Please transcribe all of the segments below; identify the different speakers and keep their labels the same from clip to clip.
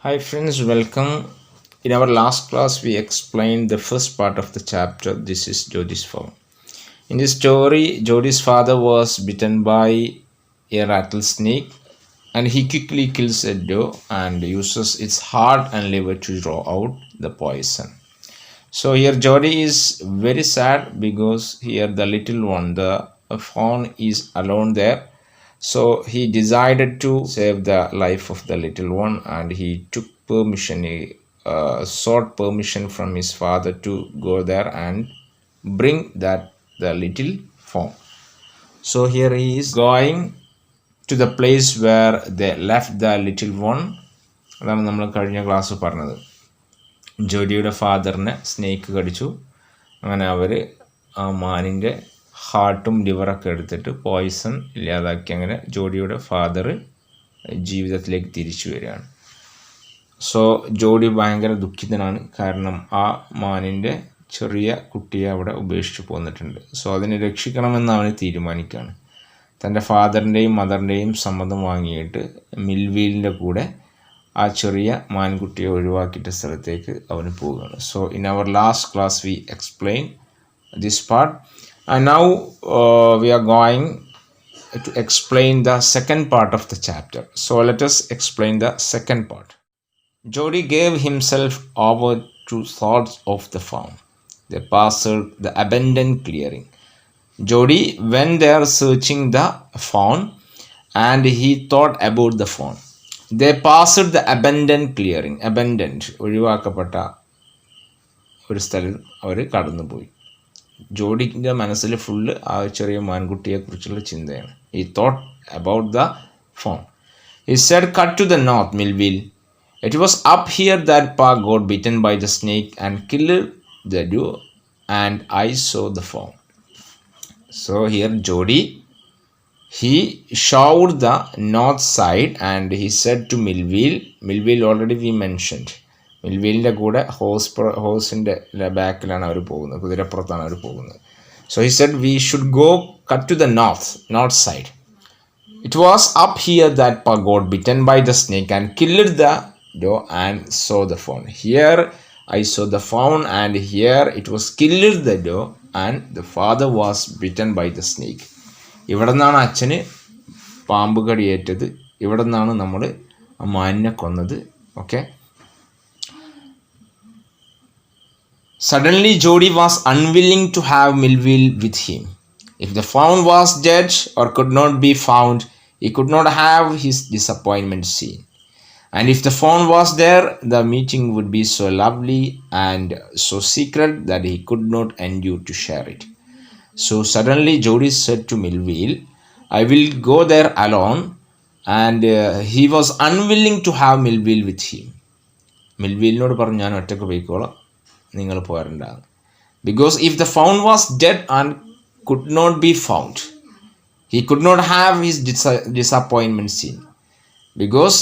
Speaker 1: Hi friends, welcome. In our last class, we explained the first part of the chapter. This is Jody's phone. In this story, Jody's father was bitten by a rattlesnake and he quickly kills a doe and uses its heart and liver to draw out the poison. So here Jody is very sad because here the little one, the fawn is alone there. So he decided to save the life of the little one and he took permission, he sought permission from his father to go there and bring that the little fawn. So here he is going to the place where they left the little one. അതാണ് നമ്മൾ കഴിഞ്ഞ class പറഞ്ഞത്. ജോഡിയുടെ ഫാദറിനെ snake കടിച്ചു. അങ്ങനെ അവർ ആ മാനിൻ്റെ ഹാർട്ടും ലിവറൊക്കെ എടുത്തിട്ട് Poisson ഇല്ലാതാക്കി. അങ്ങനെ ജോഡിയുടെ ഫാദർ ജീവിതത്തിലേക്ക് തിരിച്ചു വരികയാണ്. സോ ജോഡി ഭയങ്കര ദുഃഖിതനാണ്. കാരണം ആ മാനിൻ്റെ ചെറിയ കുട്ടിയെ അവിടെ ഉപേക്ഷിച്ച് പോന്നിട്ടുണ്ട്. സോ അതിനെ രക്ഷിക്കണമെന്ന് അവന് തീരുമാനിക്കുകയാണ്. തൻ്റെ ഫാദറിൻ്റെയും മദറിൻ്റെയും സമ്മതം വാങ്ങിയിട്ട് മിൽവീലിൻ്റെ കൂടെ ആ ചെറിയ മാൻകുട്ടിയെ ഒഴിവാക്കിയിട്ട സ്ഥലത്തേക്ക് അവന് പോവുകയാണ്. So in our last class we explain this part and now we are going to explain the second part of the chapter. So let us explain the second part. Jody gave himself over to thoughts of the farm. They passed the abandoned clearing. Jody went there searching the fawn and he thought about the fawn. They passed the abandoned clearing. Abandoned ഒഴിവാക്കപ്പെട്ട ഒരു സ്ഥലം അവർ കടന്നുപോയി. ജോഡിൻ്റെ മനസ്സിൽ full ആ ചെറിയ മാൻകുട്ടിയെക്കുറിച്ചുള്ള ചിന്തയാണ്. He thought about the fawn. He said, cut to the north, Millville. It was up here that Pa got bitten by the snake and killed the doe, and I saw the fawn. So here Jody, he showed the north side and he said to Millville. Millville already we mentioned. മിൽവീലിൻ്റെ കൂടെ ഹോഴ്സിൻ്റെ ബാക്കിലാണ് അവർ പോകുന്നത്, കുതിരപ്പുറത്താണ് അവർ പോകുന്നത്. So he said we should go cut to the north side. It was up here that Pa got bitten by the snake and killed the doe and saw the fawn. Here I saw the fawn and here it was killed the doe and the father was bitten by the snake. ഇവിടെ നിന്നാണ് അച്ഛന് പാമ്പ് കടിയേറ്റത്, ഇവിടെ നിന്നാണ് നമ്മൾ മാനിനെ കൊന്നത്. Okay. Suddenly Jody was unwilling to have Millville with him. If the fawn was dead or could not be found, he could not have his disappointment seen. And if the fawn was there, the meeting would be so lovely and so secret that he could not endure to share it. So suddenly Jody said to Millville, I will go there alone. And he was unwilling to have Millville with him. മിൽവീലിനോട് പറഞ്ഞു, ഞാൻ ഒറ്റയ്ക്ക് പോയിക്കോളാം, നിങ്ങൾ പോരണ്ടാണ്. Because if the fawn was dead and could not be found, he could not have his disappointment seen. Because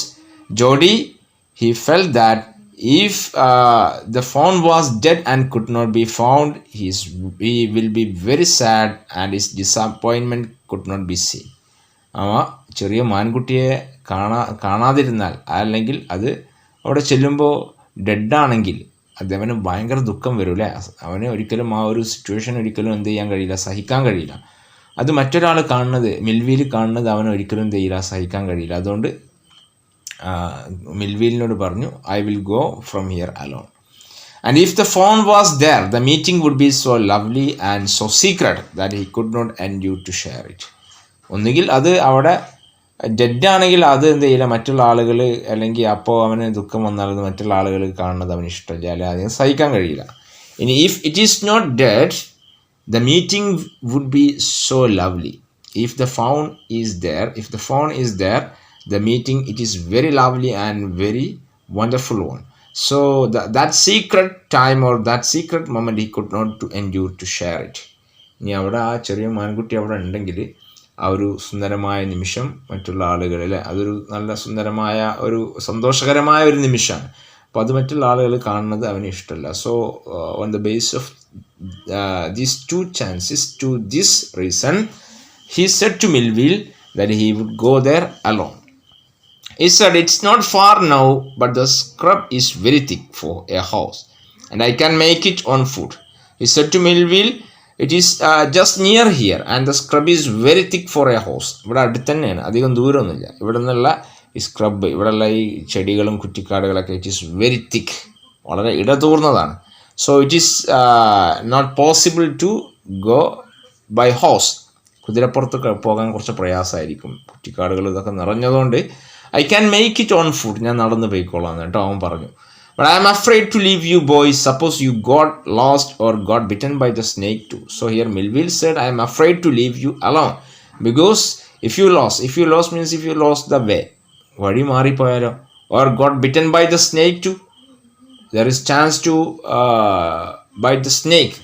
Speaker 1: Jody, he felt that if the fawn was dead and could not be found, he will be very sad and his disappointment could not be seen. ചെറിയ മാൻകുട്ടിയെ കാണാതിരുന്നാൽ, അല്ലെങ്കിൽ അത് അവിടെ ചെല്ലുമ്പോൾ ഡെഡാണെങ്കിൽ അതവന് ഭയങ്കര ദുഃഖം വരും അല്ലേ. അവന് ഒരിക്കലും ആ ഒരു സിറ്റുവേഷൻ ഒരിക്കലും എന്ത് ചെയ്യാൻ കഴിയില്ല, സഹിക്കാൻ കഴിയില്ല. അത് മറ്റൊരാൾ കാണുന്നത്, മിൽവീൽ കാണുന്നത് അവന് ഒരിക്കലും എന്ത് ചെയ്യില്ല, സഹിക്കാൻ കഴിയില്ല. അതുകൊണ്ട് മിൽവീലിനോട് പറഞ്ഞു, I will go from here alone. And if the fawn was there, the meeting would be so lovely and so secret that he could not endure to share it. ഒന്നുകിൽ അത് അവിടെ ഡെഡാണെങ്കിൽ അത് എന്ത് ചെയ്യില്ല, മറ്റുള്ള ആളുകൾ, അല്ലെങ്കിൽ അപ്പോൾ അവന് ദുഃഖം വന്നാൽ അത് മറ്റുള്ള ആളുകൾ കാണുന്നത് അവന് ഇഷ്ടമില്ല, അല്ലെങ്കിൽ അതിന് സഹിക്കാൻ കഴിയില്ല. ഇനി if it is not dead, the meeting would be so lovely. If the fawn is there, the meeting, it is very lovely and very wonderful one. So that secret time or that secret moment, he could not to endure to share it. ഇനി അവിടെ ആ ചെറിയ മാൻകുട്ടി അവിടെ ഉണ്ടെങ്കിൽ ആ ഒരു സുന്ദരമായ നിമിഷം മറ്റുള്ള ആളുകളിൽ അതൊരു നല്ല സുന്ദരമായ ഒരു സന്തോഷകരമായ ഒരു നിമിഷമാണ്. അപ്പോൾ അത് മറ്റുള്ള ആളുകൾ കാണുന്നത് അവന് ഇഷ്ടമല്ല. So on the base of these two chances, to this reason, he said to Millville that he would go there alone. He said, "It's not far now, but the scrub is very thick for a house, and I can make it on foot." He said to Melville, "It is just near here, and the scrub is very thick for a house." ഇവിടെ അടുത്ത് തന്നെയാണ്, അധികം ദൂരമൊന്നുമില്ല. ഇവിടെ നിന്നുള്ള ഈ scrub, ഇവിടെയുള്ള ഈ ചെടികളും കുറ്റിക്കാടുകളൊക്കെ, ഇറ്റ് ഈസ് വെരി തിക്ക്, വളരെ ഇടതൂർന്നതാണ്. So it is not possible to go by horse. കുതിരപ്പുറത്ത് പോകാൻ കുറച്ച് പ്രയാസമായിരിക്കും, കുറ്റിക്കാടുകൾ ഇതൊക്കെ നിറഞ്ഞതുകൊണ്ട്. I can make it on foot, ഞാൻ നടന്ന് പോയിക്കോളാം കേട്ടോ അവൻ പറഞ്ഞു. But I am afraid to leave you boys. Suppose you got lost or got bitten by the snake too. So here Melville said, I am afraid to leave you alone. Because if you lost means if you lost the way. വഴി മാറിപ്പോയാലോ. Or got bitten by the snake too. There is chance to bite the snake.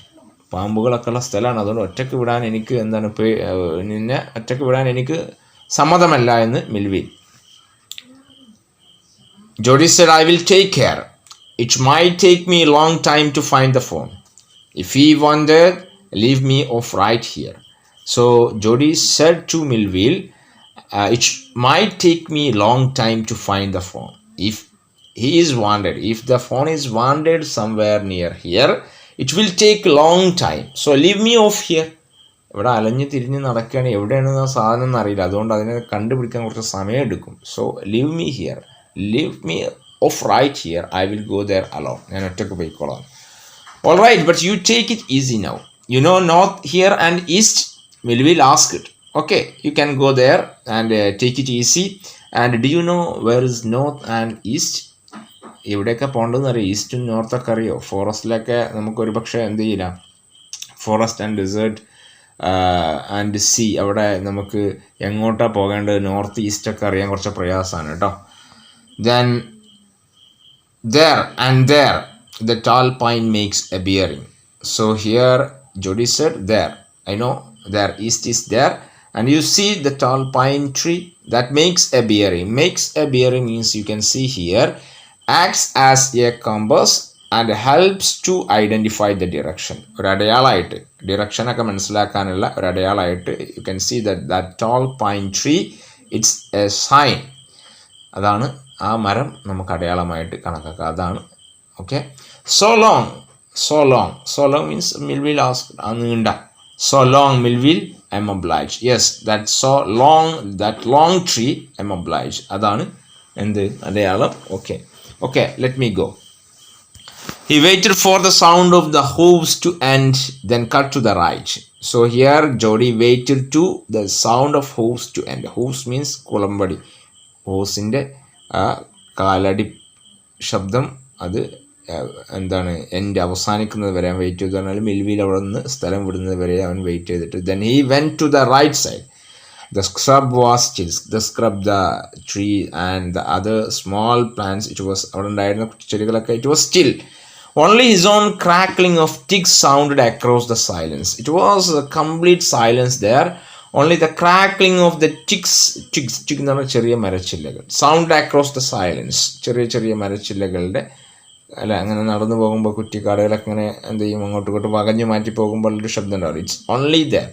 Speaker 1: പാമ്പുകളൊക്കെ ഉള്ള സ്ഥലമാണ്, അതുകൊണ്ട് ഒറ്റയ്ക്ക് വിടാൻ എനിക്ക് നിന്നെ ഒറ്റയ്ക്ക് വിടാൻ എനിക്ക് സമ്മതമല്ല എന്ന് Melville. Jody said, I will take care. It might take me a long time to find the phone. If he wanted, leave me off right here. So Jody said to Melville, it might take me a long time to find the phone. If he is wanted, if the phone is wanted somewhere near here, it will take a long time. So leave me off here. ഇവിടെ അലഞ്ഞ് തിരിഞ്ഞ് നടക്കുകയാണ്, എവിടെയാണ് ആ സാധനം എന്നറിയില്ല, അതുകൊണ്ട് അതിനെ കണ്ടുപിടിക്കാൻ കുറച്ച് സമയം എടുക്കും. So leave me here, leave me off right here. I will go there alone. ഞാൻ ഒറ്റയ്ക്ക് പോയിക്കോളാം. All right, but you take it easy now. You know north here and east? Melville asked. Okay, you can go there and take it easy. And do you know where is north and east? എവിടെയൊക്കെ പോകേണ്ടതെന്ന് അറിയാം. ഈസ്റ്റും നോർത്തൊക്കെ അറിയോ? ഫോറസ്റ്റിലൊക്കെ നമുക്കൊരു പക്ഷേ എന്ത് ചെയ്യില്ല, forest and desert and sea, അവിടെ നമുക്ക് എങ്ങോട്ടാണ് പോകേണ്ടത്, നോർത്ത് ഈസ്റ്റൊക്കെ അറിയാൻ കുറച്ച് പ്രയാസമാണ് കേട്ടോ. Then there the tall pine makes a bearing. So here Jody said, there, I know there east is there, and you see the tall pine tree that makes a bearing. Makes a bearing means you can see here, acts as a compass and helps to identify the direction. ഒരു അടയാളമായിട്ട്, ഡിറക്ഷനൊക്കെ മനസ്സിലാക്കാനുള്ള ഒരു അടയാളമായിട്ട് you can see that tall pine tree, it's a sign. അതാണ് ആ മരം നമുക്ക് അടയാളമായിട്ട് കണക്കാക്കുക, അതാണ്. Okay, so long means Melville asked, നീണ്ട. So long Melville, I am obliged. Yes, that long tree, I am obliged. അതാണ് എന്ത് അടയാളം. Okay, let me go. He waited for the sound of the hooves to end, then cut to the right. So here Jody waited to the sound of hooves to end. Hooves means കുളമ്പടി, ഹോസിൻ്റെ ആ കാലടി ശബ്ദം, അത് എന്താണ് എൻ്റെ അവസാനിക്കുന്നത് വരെ അവൻ wait ചെയ്തു. പറഞ്ഞാൽ മെൽവിൽ അവിടെ നിന്ന് സ്ഥലം വിടുന്നത് വരെ അവൻ വെയിറ്റ് ചെയ്തിട്ട് then he went to the right side. The scrub was still. The scrub, the tree and the other small plants, it was അവിടെ ഉണ്ടായിരുന്ന ചെടികളൊക്കെ, it was still. Only his own crackling of twigs sounded across the silence. It was a complete silence there. Only the crackling of the twigs എന്ന് പറഞ്ഞാൽ ചെറിയ മരച്ചില്ലകൾ, sound across the silence. ചെറിയ മരച്ചില്ലകളുടെ അല്ല, അങ്ങനെ നടന്നു പോകുമ്പോൾ കുറ്റിക്കാടുകളൊക്കെ അങ്ങനെ എന്ത് ചെയ്യും, അങ്ങോട്ടും ഇങ്ങോട്ടും വകഞ്ഞു മാറ്റി പോകുമ്പോൾ ഒരു ശബ്ദം ഉണ്ടാവും. It's only there.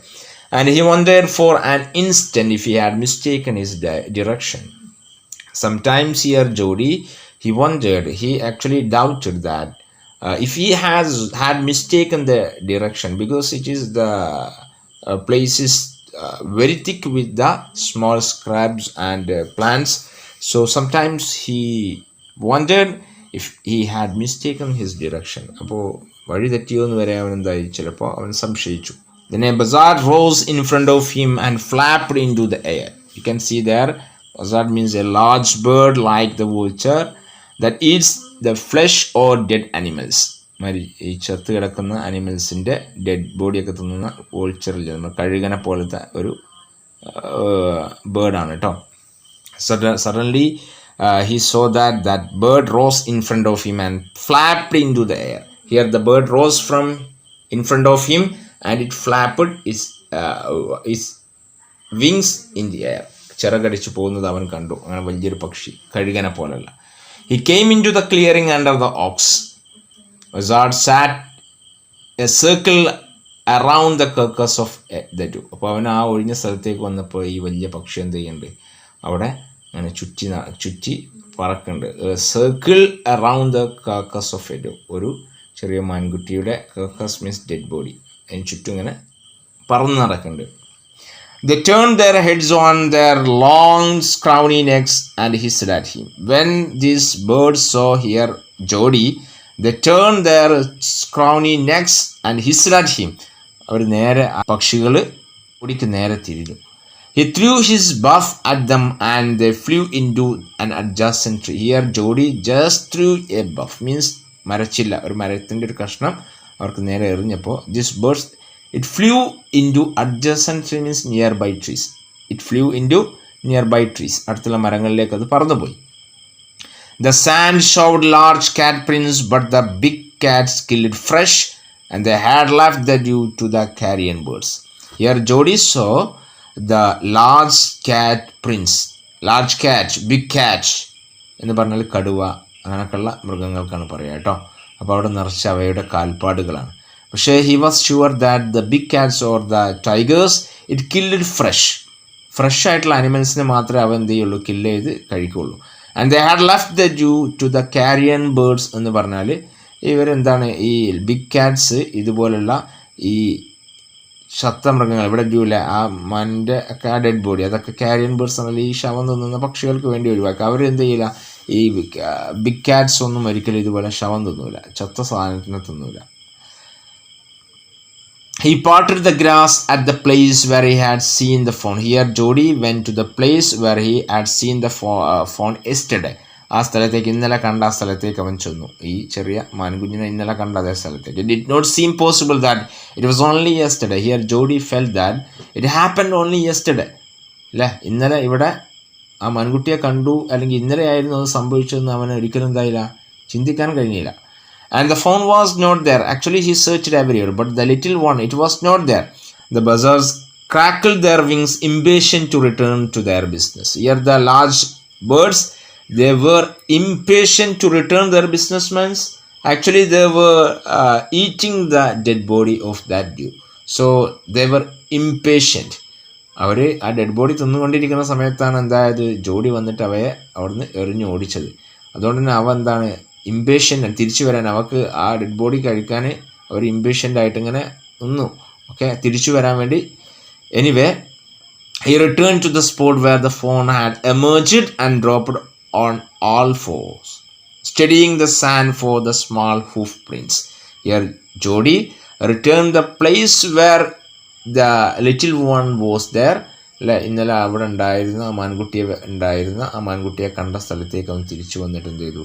Speaker 1: And he wondered for an instant if he had mistaken his direction. Sometimes here Jody, he actually doubted that if he had mistaken the direction, because it is the place is very thick with the small scrubs and plants. So sometimes he wondered if he had mistaken his direction. അപ്പോൾ വഴി തെറ്റിയോന്ന് വരെ അവൻ എന്തായി, ചിലപ്പോൾ അവൻ സംശയിച്ചു. Then a buzzard rose in front of him and flapped into the air. You can see there, buzzard means a large bird like the vulture that eats the flesh or dead animals. ഈ ചത്ത് കിടക്കുന്ന അനിമൽസിൻ്റെ dead ബോഡിയൊക്കെ തിന്നുന്ന വോൾച്ചറിൽ, നമ്മൾ കഴുകനെ പോലത്തെ ഒരു ബേർഡാണ് കേട്ടോ. Suddenly he saw that bird rose in front of him and flapped into the air. Here the bird rose from in front of him and it flapped its wings in the air. ചിറകടിച്ചു പോകുന്നത് അവൻ കണ്ടു. അങ്ങനെ വലിയൊരു പക്ഷി, കഴുകനെ പോലല്ല. He came into the clearing under the ox. Buzzard sat a circle around the carcass of the two. അപ്പോൾ അവൻ ആ ഒഴിഞ്ഞ സ്ഥലത്തേക്ക് വന്നപ്പോൾ ഈ വലിയ പക്ഷി എന്ത് ചെയ്യുന്നുണ്ട്, അവിടെ അങ്ങനെ ചുറ്റി പറക്കുന്നുണ്ട്. Circle around the carcass of a doe. ഒരു ചെറിയ മാൻകുട്ടിയുടെ കാക്കസ് മീൻസ് ഡെഡ് ബോഡി. അതിന് ചുറ്റും ഇങ്ങനെ പറന്ന് നടക്കുന്നുണ്ട്. They turned their heads on their long scrawny necks and hissed at him. When these birds saw here Jody, they turned their scrawny necks and hissed at him. അവർ നേരെ പക്ഷികൾ ജോഡിക്ക് നേരെ തിരിഞ്ഞു. He threw his buff at them and they flew into an adjacent tree. Here Jody just threw a buff means മരച്ചില്ല, ഒരു മരത്തിൻ്റെ ഒരു കഷ്ണം അവർക്ക് നേരെ എറിഞ്ഞപ്പോൾ these birds it flew into adjacent trees means nearby trees. It flew into nearby trees. അടുത്തുള്ള മരങ്ങളിലേക്ക് അത് പറന്നുപോയി. The sand showed large cat prints, but the big cats killed fresh, and they had left the dew to the carrion birds. Here Jody saw the large cat prints. Large cat, big cat എന്ന് പറഞ്ഞാൽ കടുവ അങ്ങനെയൊക്കെയുള്ള മൃഗങ്ങൾക്കാണ് പറയുക കേട്ടോ. അപ്പോൾ അവിടെ നിറച്ച് അവയുടെ കാൽപ്പാടുകളാണ്. പക്ഷേ he was sure that the big cats or the tigers it killed fresh ആയിട്ടുള്ള അനിമൽസിനെ മാത്രമേ അവ എന്ത് ചെയ്യുള്ളൂ, കില്ല് ചെയ്ത് കഴിക്കുള്ളൂ. And they had left the dew to the carrion birds എന്ന് പറഞ്ഞാൽ ഇവരെന്താണ്, ഈ ബിഗ് കാറ്റ്സ് ഇതുപോലുള്ള ഈ ശത്തമൃഗങ്ങൾ ഇവിടെ ഡ്യൂല ആ മൻ്റെ ഒക്കെ ആ ഡെഡ് ബോഡി അതൊക്കെ കാരിയൻ ബേർഡ്സ് ആണെങ്കിൽ ഈ ശവം തിന്നുന്ന പക്ഷികൾക്ക് വേണ്ടി ഒഴിവാക്കുക. അവരെന്ത് ചെയ്യില്ല, ഈ ബിഗ് കാറ്റ്സ് ഒന്നും ഒരിക്കലും ഇതുപോലെ ശവം തിന്നൂല, ചത്ത സാധനത്തിനെ തിന്നൂല. He parted the grass at the place where he had seen the fawn. Here Jody went to the place where he had seen the fawn yesterday. ആ സ്ഥലത്തേക്ക് ഇന്നലെ കണ്ട ആ സ്ഥലത്തേക്ക് അവൻ ചെന്നു. ഈ ചെറിയ മാൻകുഞ്ഞിനെ ഇന്നലെ കണ്ട അതേ സ്ഥലത്തേക്ക്. It did not seem possible that it was only yesterday. Here Jody felt that it happened only yesterday. അല്ലേ, ഇന്നലെ ഇവിടെ ആ മാൻകുട്ടിയെ കണ്ടു അല്ലെങ്കിൽ ഇന്നലെ ആയിരുന്നു അത് സംഭവിച്ചതെന്ന് അവന് ഒരിക്കലും എന്തായില്ല, ചിന്തിക്കാൻ കഴിഞ്ഞില്ല. And the fawn was not there. Actually he searched everywhere, but the little one, it was not there. The buzzards crackled their wings, impatient to return to their business. Here the large birds, they were impatient to return their businessmen. Actually they were eating the dead body of that dew. So they were impatient. അവർ ആ dead body തിന്നുകൊണ്ടിരിക്കുന്ന സമയത്താണ് എന്തായത്, ജോഡി വന്നിട്ട് അവയെ അവിടുന്ന് എറിഞ്ഞു ഓടിച്ചത്. അതുകൊണ്ട് തന്നെ അവ എന്താണ്, ഇംപേഷ്യൻ്റ്, തിരിച്ചു വരാൻ അവർക്ക് ആ ഡെഡ് ബോഡി കഴിക്കാൻ അവർ ഇംപേഷ്യൻ്റ് ആയിട്ട് ഇങ്ങനെ നിന്നു. ഓക്കെ, തിരിച്ചു വരാൻ വേണ്ടി. Anyway he returned to the spot where the fawn had emerged and dropped on all fours, studying the sand for the small hoof prints. Here Jody returned the place where the little one was there. അല്ലെ, ഇന്നലെ അവിടെ ഉണ്ടായിരുന്ന ആ മാൻകുട്ടിയെ കണ്ട സ്ഥലത്തേക്ക് അവൻ തിരിച്ചു വന്നിട്ട് എന്ത് ചെയ്തു,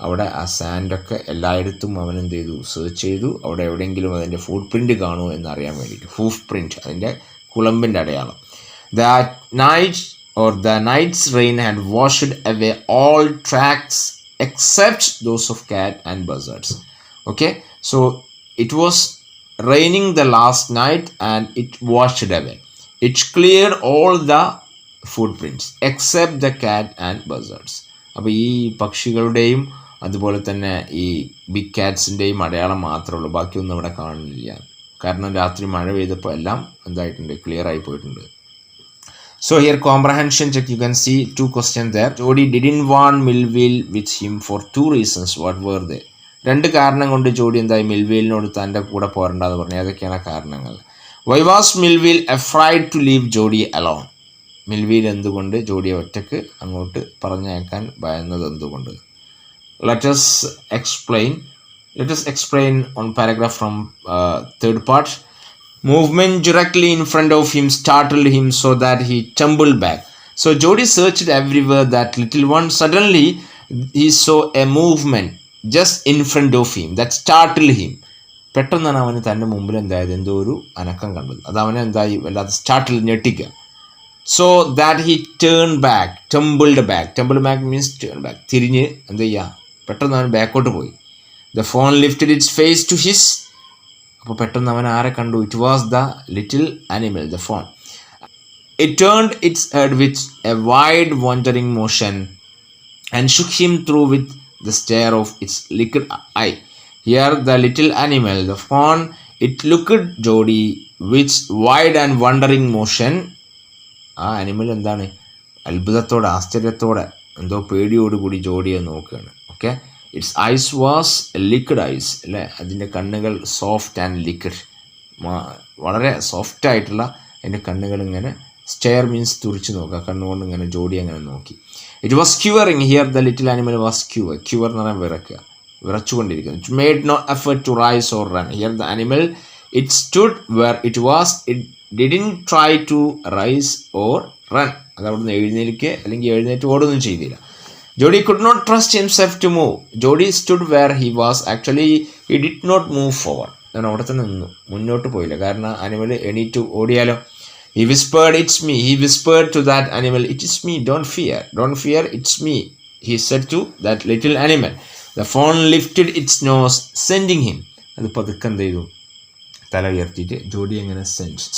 Speaker 1: അവിടെ ആ സാൻഡൊക്കെ എല്ലായിടത്തും അവൻ എന്ത് ചെയ്തു, സെർച്ച് ചെയ്തു. അവിടെ എവിടെയെങ്കിലും അതിൻ്റെ ഫുട് പ്രിൻറ്റ് കാണുമോ എന്നറിയാൻ വേണ്ടിയിട്ട്. ഹൂഫ് പ്രിൻറ്റ്, അതിൻ്റെ കുളമ്പിൻ്റെ അടയാളം. The night's rain had washed away all tracks except those of cat and buzzards. Okay, so it was raining the last night and it washed away. It cleared all the footprints except the cat and buzzards. അപ്പോൾ ഈ പക്ഷികളുടെയും അതുപോലെ തന്നെ ഈ big കാറ്റ്സിൻ്റെയും അടയാളം മാത്രമേ ഉള്ളൂ, ബാക്കിയൊന്നും ഇവിടെ കാണുന്നില്ല. കാരണം രാത്രി മഴ പെയ്തപ്പോൾ എല്ലാം എന്തായിട്ടുണ്ട്, ക്ലിയർ ആയി പോയിട്ടുണ്ട്. So here comprehension check, you can see 2 questions there. Jody didn't want Millville with him for 2 reasons. What were they? 2 കാരണം കൊണ്ട് ജോഡി എന്തായി മിൽവീലിനോട് തൻ്റെ കൂടെ പോരണ്ടെന്ന് പറഞ്ഞു. ഏതൊക്കെയാണ് കാരണങ്ങൾ? Why was Millville afraid to leave Jody alone? മിൽവീൽ എന്തുകൊണ്ട് ജോഡിയെ ഒറ്റയ്ക്ക് അങ്ങോട്ട് പറഞ്ഞയക്കാൻ ഭയന്നത് എന്തുകൊണ്ട്? Let us explain on paragraph from 3rd part. Movement directly in front of him startled him so that he tumbled back. So Jody searched everywhere that little one. Suddenly he saw a movement just in front of him that startled him. പെട്ടെന്നാണ് അവന് തൻ്റെ മുമ്പിൽ എന്തായത്, എന്തോ ഒരു അനക്കം കണ്ടത്. അത് അവനെ എന്തായി വല്ലാതെ സ്റ്റാർട്ടിൽ ഞെട്ടിക്കുക. So that he tumbled back means turn back, തിരിഞ്ഞ് എന്ത് ചെയ്യുക, പെട്ടെന്ന് അവൻ ബാക്കോട്ട് പോയി. The fawn lifted its face to his. അപ്പോൾ പെട്ടെന്ന് അവൻ ആരെ കണ്ടു? It was the little animal, the fawn. It turned its head with a wide wandering motion and shook him through with the stare of its liquid eye. Here the little animal, the fawn, it looked Jody with wide and wandering motion. ആ animal എന്താണ്, അത്ഭുതത്തോടെ ആശ്ചര്യത്തോടെ എന്തോ പേടിയോടുകൂടി ജോഡിയെ നോക്കുകയാണ്. Okay, its eyes was liquid eyes അല്ലേ, അതിൻ്റെ കണ്ണുകൾ സോഫ്റ്റ് ആൻഡ് ലിക്വിഡ്, വളരെ സോഫ്റ്റ് ആയിട്ടുള്ള അതിൻ്റെ കണ്ണുകൾ ഇങ്ങനെ സ്റ്റെയർ മീൻസ് തുറിച്ച് നോക്കുക, കണ്ണുകൊണ്ട് ഇങ്ങനെ ജോഡി അങ്ങനെ നോക്കി. It was quivering here the little animal was quiver. Quiver എന്ന് പറഞ്ഞാൽ വിറക്കുക, വിറച്ചുകൊണ്ടിരിക്കുന്നു. It made no effort to rise or run. Here the animal it stood where it was, it didn't try to rise or run. അത് അവിടുന്ന് എഴുന്നേൽക്കുക അല്ലെങ്കിൽ എഴുന്നേറ്റ് ഓടുകയൊന്നും ചെയ്തില്ല. Jody could not trust himself to move. Jody stood where he was. Actually he did not move forward. ഞാൻ അവിടെ തന്നെ നിന്നു, മുന്നോട്ട് പോയില്ല. കാരണം ആനിമൽ എണീറ്റ് ഓടിയാലോ. He whispered, "It's me." He whispered to that animal, "It is me. Don't fear. Don't fear. It's me." He said to that little animal. The fawn lifted its nose, sending him. അത് പതുക്കെ എന്ത് ചെയ്തു, തല ഉയർത്തിയിട്ട് ജോഡി എങ്ങനെ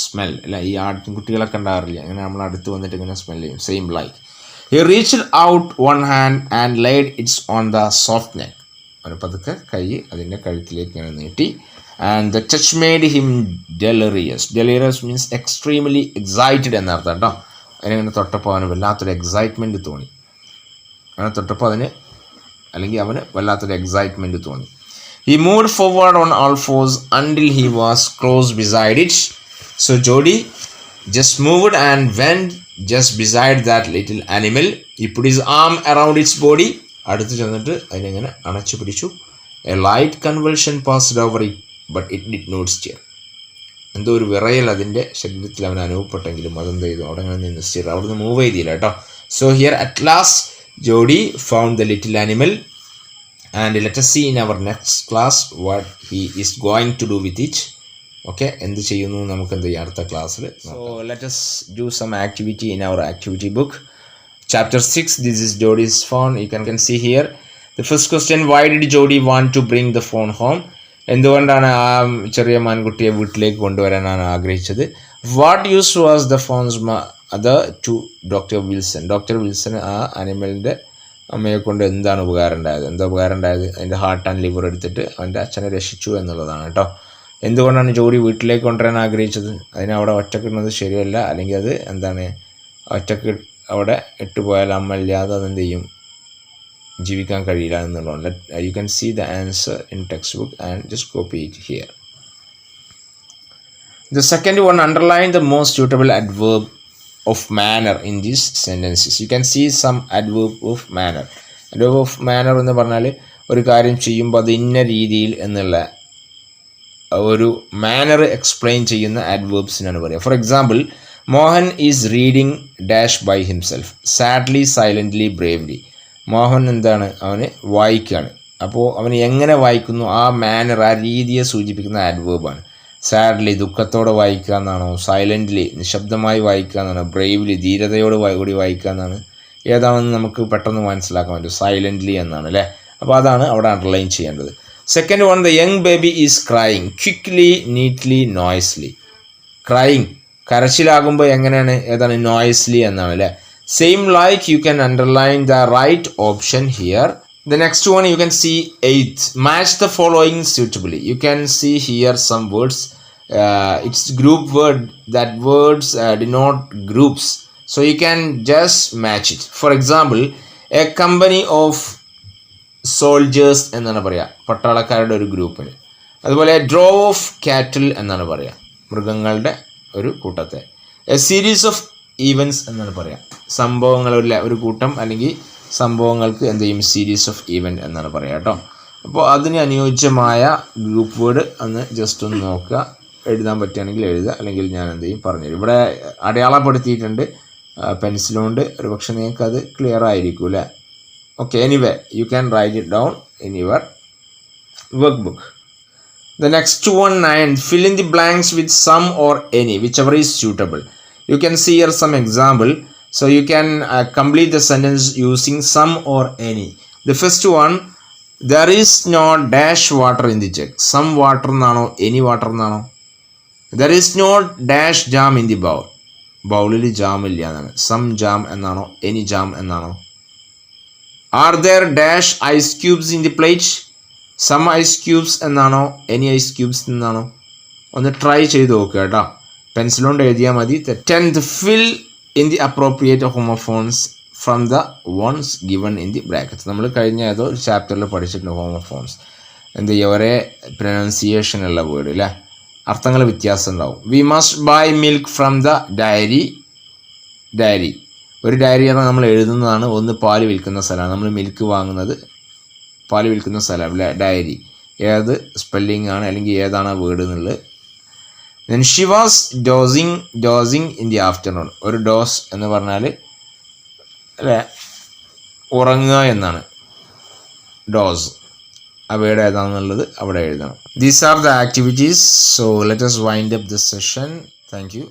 Speaker 1: smell അല്ല, ഈ ആട്ടിൻകുട്ടികളൊക്കെ ഉണ്ടാകാറില്ല, അങ്ങനെ നമ്മൾ അടുത്ത് വന്നിട്ട് ഇങ്ങനെ സ്മെൽ ചെയ്യും. Same like. He reached out one hand and laid it on the soft neck. അവന് പതുക്കെ കൈ അതിൻ്റെ കഴുത്തിലേക്ക് ഇങ്ങനെ നീട്ടി. And the touch made him delirious. Delirious means extremely excited എന്നർത്ഥം കേട്ടോ. അതിനങ്ങനെ തൊട്ടപ്പോൾ അവന് വല്ലാത്തൊരു എക്സൈറ്റ്മെൻറ്റ് തോന്നി. അങ്ങനെ തൊട്ടപ്പോൾ അതിന് അല്ലെങ്കിൽ അവന് വല്ലാത്തൊരു എക്സൈറ്റ്മെൻറ്റ് തോന്നി. He moved forward on all fours until he was close beside it. So Jody just moved and went just beside that little animal. He put his arm around its body. അടുത്ത് ചെന്നിട്ട് അതിനെങ്ങനെ അണച്ചു പിടിച്ചു. A light convulsion passed over it, but it did not stir. എന്തോ ഒരു വിറയൽ അതിൻ്റെ ശരീരത്തിൽ അവൻ അനുഭവപ്പെട്ടെങ്കിലും അതെന്ത് ചെയ്തു, അവിടെ അങ്ങനെ നിന്ന് സ്റ്റിർ, അവിടുന്ന് മൂവ് ചെയ്തില്ല കേട്ടോ. സോ ഹിയർ അറ്റ് ലാസ്റ്റ് ജോഡി found the little animal and let us see in our next class what he is going to do with it. Okay, എന്ത് ചെയ്യുന്നു നമുക്ക് എന്ത് ചെയ്യാം അടുത്ത ക്ലാസ്സിൽ. So let us do some activity in our activity book. Chapter 6, this is Jody's phone. You can see here. The first question, why did Jody want to bring the phone home? എന്തുകൊണ്ടാണ് ആ ചെറിയ മാൻകുട്ടിയെ വീട്ടിലേക്ക് കൊണ്ടുവരാനാണ് ആഗ്രഹിച്ചത്? What use was the fawn's mother to doctor Wilson? Doctor Wilson ആ ആനിമലിൻ്റെ അമ്മയെ കൊണ്ട് എന്താണ് ഉപകാരം ഉണ്ടായത്? എന്താ ഉപകാരം ഉണ്ടായത്? അതിൻ്റെ ഹാർട്ട് ആൻഡ് ലിവർ എടുത്തിട്ട് അവൻ്റെ അച്ഛനെ രക്ഷിച്ചു എന്നുള്ളതാണ് കേട്ടോ. എന്തുകൊണ്ടാണ് ജോഡി വീട്ടിലേക്ക് കൊണ്ടുവരാൻ ആഗ്രഹിച്ചത്? അതിനെ അവിടെ ഒറ്റക്കിടുന്നത് ശരിയല്ല, അല്ലെങ്കിൽ അത് എന്താണ് ഒറ്റക്ക് അവിടെ ഇട്ടുപോയാൽ അമ്മ ഇല്ലാതെ അതെന്ത് ചെയ്യും, ജീവിക്കാൻ കഴിയില്ല എന്നുള്ളതാണ്. You can see the answer in text book and just copy it here. The second one, underline the most suitable adverb of manner in these sentences. You can see some adverb of manner. Adverb of manner എന്ന് പറഞ്ഞാൽ ഒരു കാര്യം ചെയ്യുമ്പോൾ അത് ഇന്ന രീതിയിൽ എന്നുള്ള ഒരു മാനർ എക്സ്പ്ലെയിൻ ചെയ്യുന്ന adverbsനാണ് പറയുക. For example, Mohan is reading dash by himself, sadly, silently, bravely. Mohan എന്താണ്, അവന് വായിക്കുകയാണ്. അപ്പോൾ അവൻ എങ്ങനെ വായിക്കുന്നു, ആ മാനർ, ആ രീതിയെ സൂചിപ്പിക്കുന്ന ആഡ്വേർബാണ്. സാഡ്ലി ദുഃഖത്തോടെ വായിക്കുക എന്നാണോ, സൈലൻ്റ്ലി നിശബ്ദമായി വായിക്കുക എന്നാണോ, ബ്രേവ്ലി ധീരതയോട് കൂടി വായിക്കുക എന്നാണ്. ഏതാണെന്ന് നമുക്ക് പെട്ടെന്ന് മനസ്സിലാക്കാൻ പറ്റും, സൈലൻ്റ്ലി എന്നാണ് അല്ലേ. അപ്പോൾ അതാണ് അവിടെ അണ്ടർലൈൻ ചെയ്യേണ്ടത്. Second one, the young baby is crying quickly, neatly, noisily. Crying കരച്ചിലാകുമ്പോൾ എങ്ങനെയാണ്, ഏതാണ്, നോയ്സ്ലി എന്നാണ് അല്ലേ. Same like, you can underline the right option here. The next one you can see 8. Match the following suitably. You can see here some words. It's group word. That words denote groups. So you can just match it. For example, a company of soldiers എന്നാണ് പറയുക, പട്ടാളക്കാരുടെ ഒരു ഗ്രൂപ്പിന്. അതുപോലെ drove of cattle എന്നാണ് പറയുക, മൃഗങ്ങളുടെ ഒരു കൂട്ടത്തെ. A series of ഈവൻസ് എന്നാണ് പറയാം, സംഭവങ്ങളുള്ള ഒരു കൂട്ടം അല്ലെങ്കിൽ സംഭവങ്ങൾക്ക് എന്ത് ചെയ്യും, സീരീസ് ഓഫ് ഈവൻറ്റ് എന്നാണ് പറയുക കേട്ടോ. അപ്പോൾ അതിന് അനുയോജ്യമായ ഗ്രൂപ്പ് വേർഡ് ഒന്ന് ജസ്റ്റ് ഒന്ന് നോക്കുക, എഴുതാൻ പറ്റുകയാണെങ്കിൽ എഴുതുക, അല്ലെങ്കിൽ ഞാൻ എന്ത് ചെയ്യും പറഞ്ഞുതരും. ഇവിടെ അടയാളപ്പെടുത്തിയിട്ടുണ്ട് പെൻസിലുകൊണ്ട്, ഒരു പക്ഷേ നിങ്ങൾക്ക് അത് ക്ലിയർ ആയിരിക്കും അല്ലേ. Okay, anyway you can write it down in your work book. The next one, 9. Fill in the blanks with some or any, whichever is suitable. You can see here some example. So you can complete the sentence using some or any. The first one, there is no dash water in the jug. Some water എന്നാണോ, any water എന്നാണോ? There is no dash jam in the bowl. ബൗളിൽ jam ഇല്ല എന്നാണ്. some jam എന്നാണോ, any jam എന്നാണോ? Are there dash ice cubes in the plate? some ice cubes എന്നാണോ, any ice cubes എന്നാണോ? ഒന്ന് ട്രൈ ചെയ്ത് നോക്കുക കേട്ടോ, പെൻസിൽ കൊണ്ട് എഴുതിയാൽ മതി. 10th, fill in the appropriate homophones from the ones given in the brackets. നമ്മൾ കഴിഞ്ഞ ഏതോ ഒരു ചാപ്റ്ററിൽ പഠിച്ചിട്ടുണ്ട് ഹോമോഫോൺസ്. എന്ത് ചെയ്യുക, ഒരേ പ്രൊനൗൺസിയേഷൻ ഉള്ള വേർഡ് അല്ലേ, അർത്ഥങ്ങൾ വ്യത്യാസം ഉണ്ടാവും. We must buy milk from the dairy. ഒരു ഡയറി പറഞ്ഞാൽ നമ്മൾ എഴുതുന്നതാണ്. ഒന്ന് പാല് വിൽക്കുന്ന സ്ഥലമാണ്, നമ്മൾ മിൽക്ക് വാങ്ങുന്നത് പാല് വിൽക്കുന്ന സ്ഥലം അല്ലേ, ഡയറി. ഏത് സ്പെല്ലിംഗ് ആണ് അല്ലെങ്കിൽ ഏതാണ് ആ വേർഡ് എന്നുള്ളത്. Then she was dosing in the afternoon. ഒരു ഡോസ് എന്ന് പറഞ്ഞാൽ അല്ലേ ഉറങ്ങുക എന്നാണ്, ഡോസ്. ആ വേർഡ് ഏതാണെന്നുള്ളത് അവിടെ എഴുതണം. These are the activities. So let us wind up this session. Thank you.